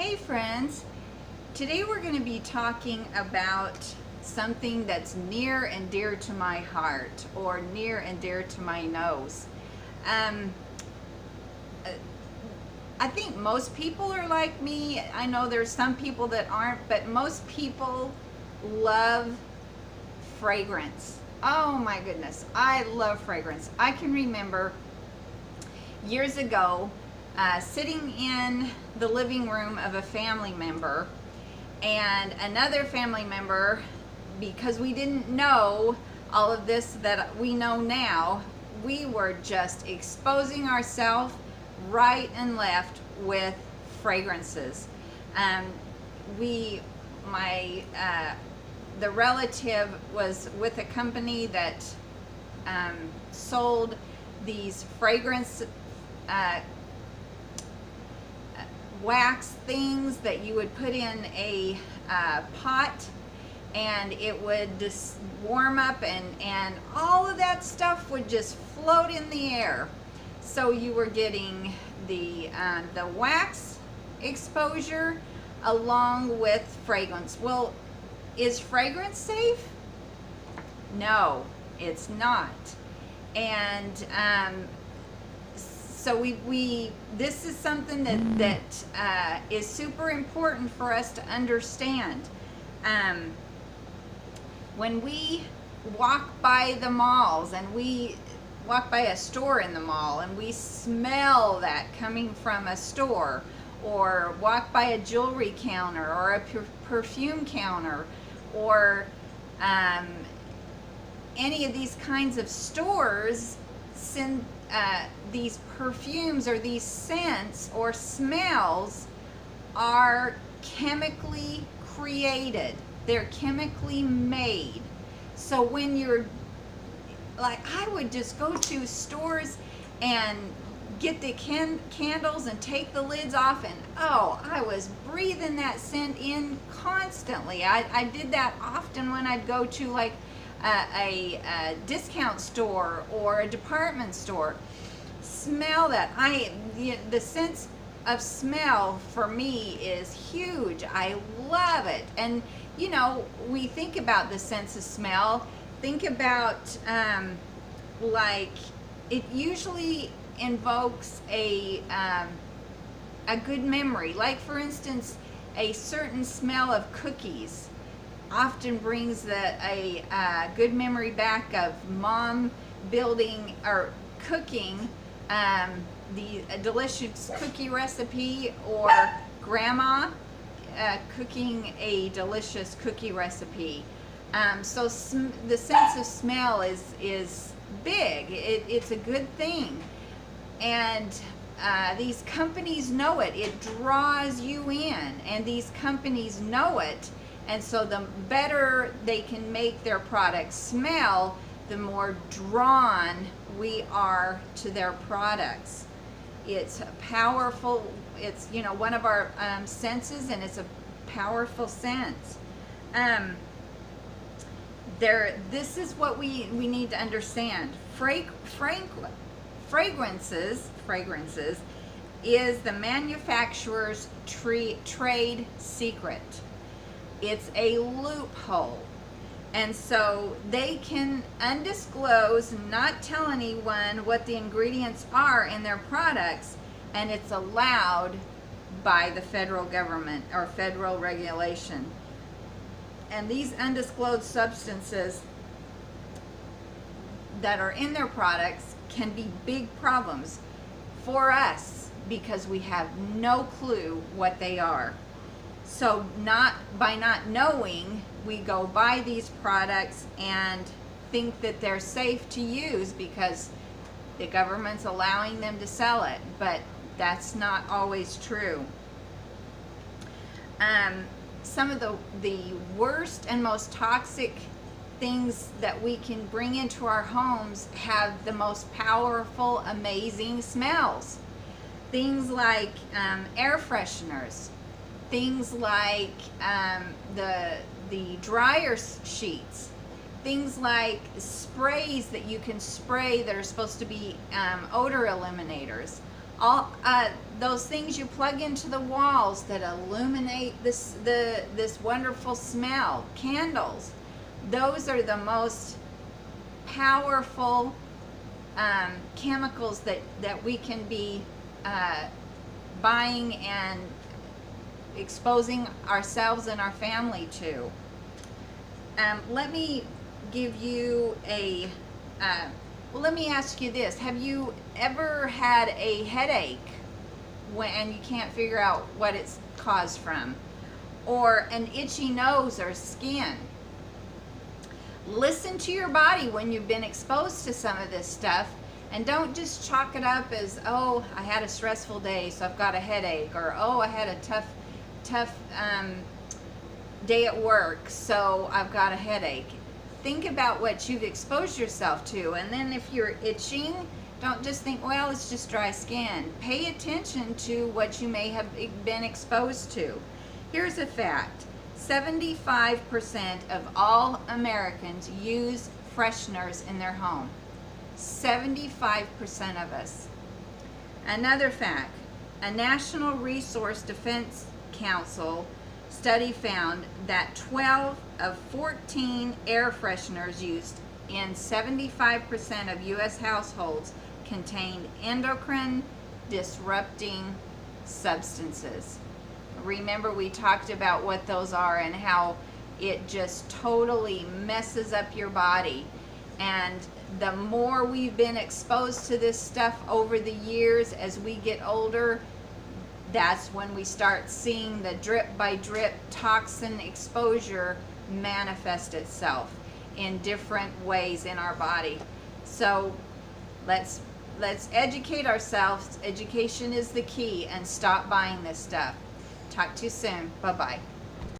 Hey friends, today we're going to be talking about something that's near and dear to my heart, or near and dear to my nose. Um, uh, I think most people are like me. I know there's some people that aren't, but most people love fragrance. Oh my goodness, I love fragrance. I can remember years ago sitting in the living room of a family member, and another family member, because we didn't know all of this that we know now, we were just exposing ourselves right and left with fragrances. Um, we, my, the relative was with a company that sold these fragrance wax things that you would put in a pot, and it would just warm up, and all of that stuff would just float in the air. So you were getting the wax exposure along with fragrance. Well, is fragrance safe? No, it's not. And so we this is something that is super important for us to understand. When we walk by the malls, and we walk by a store in the mall, and we smell that coming from a store, or walk by a jewelry counter or a perfume counter, or any of these kinds of stores, send these perfumes or these scents or smells are chemically created. They're chemically made. So when you're like, I would just go to stores and get the candles and take the lids off, and oh, I was breathing that scent in constantly. I did that often when I'd go to like a discount store or a department store. Smell that. The sense of smell for me is huge. I love it. And you know, we think about the sense of smell. Think about like, it usually invokes a good memory. Like, for instance, a certain smell of cookies often brings a good memory back of mom building or cooking the delicious cookie recipe, or grandma cooking a delicious cookie recipe. So the sense of smell is big. It's a good thing, and these companies know it. It draws you in, and these companies know it. And so the better they can make their products smell, the more drawn we are to their products. It's powerful. It's, you know, one of our senses, and it's a powerful sense. This is what we need to understand. Fragrances is the manufacturer's trade secret. It's a loophole. And so they can undisclose, not tell anyone what the ingredients are in their products, and it's allowed by the federal government or federal regulation. And these undisclosed substances that are in their products can be big problems for us, because we have no clue what they are. So by not knowing, we go buy these products and think that they're safe to use because the government's allowing them to sell it, but that's not always true. Some of the worst and most toxic things that we can bring into our homes have the most powerful, amazing smells. Things like air fresheners, things like the dryer sheets, things like sprays that you can spray that are supposed to be odor eliminators. all those things you plug into the walls that illuminate this wonderful smell, candles. Those are the most powerful chemicals that we can be buying and exposing ourselves and our family to. Let me give you a well, let me ask you this. Have you ever had a headache and you can't figure out what it's caused from? Or an itchy nose or skin? Listen to your body when you've been exposed to some of this stuff, and don't just chalk it up as, oh, I had a stressful day, so I've got a headache, or oh, I had a tough day at work, so I've got a headache. Think about what you've exposed yourself to, and then if you're itching, don't just think, well, it's just dry skin. Pay attention to what you may have been exposed to. Here's a fact. 75% of all Americans use fresheners in their home. 75% of us. Another fact, a National Resource Defense Council study found that 12 of 14 air fresheners used in 75% of U.S. households contained endocrine disrupting substances. Remember, we talked about what those are and how it just totally messes up your body. And the more we've been exposed to this stuff over the years as we get older, that's when we start seeing the drip by drip toxin exposure manifest itself in different ways in our body. So let's educate ourselves. Education is the key, and stop buying this stuff. Talk to you soon. Bye-bye.